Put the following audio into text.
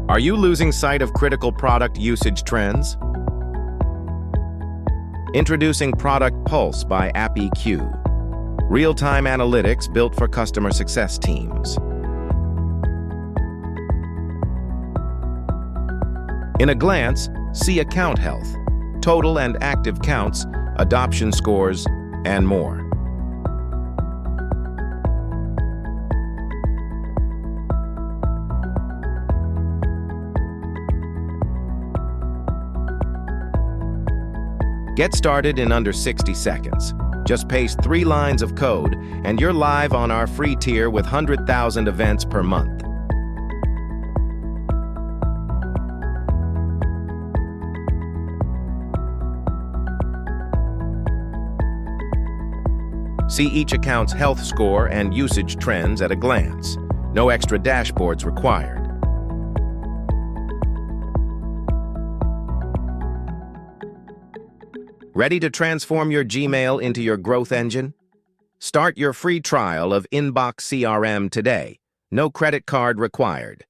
Are you losing sight of critical product usage trends? Introducing ProductPulse by AppEQ. Real-time analytics built for customer success teams. In a glance, see account health, total and active counts, adoption scores, and more. Get started in under 60 seconds. Just paste 3 lines of code, and you're live on our free tier with 100,000 events per month. See each account's health score and usage trends at a glance. No extra dashboards required. Ready to transform your Gmail into your growth engine? Start your free trial of Inbox CRM today. No credit card required.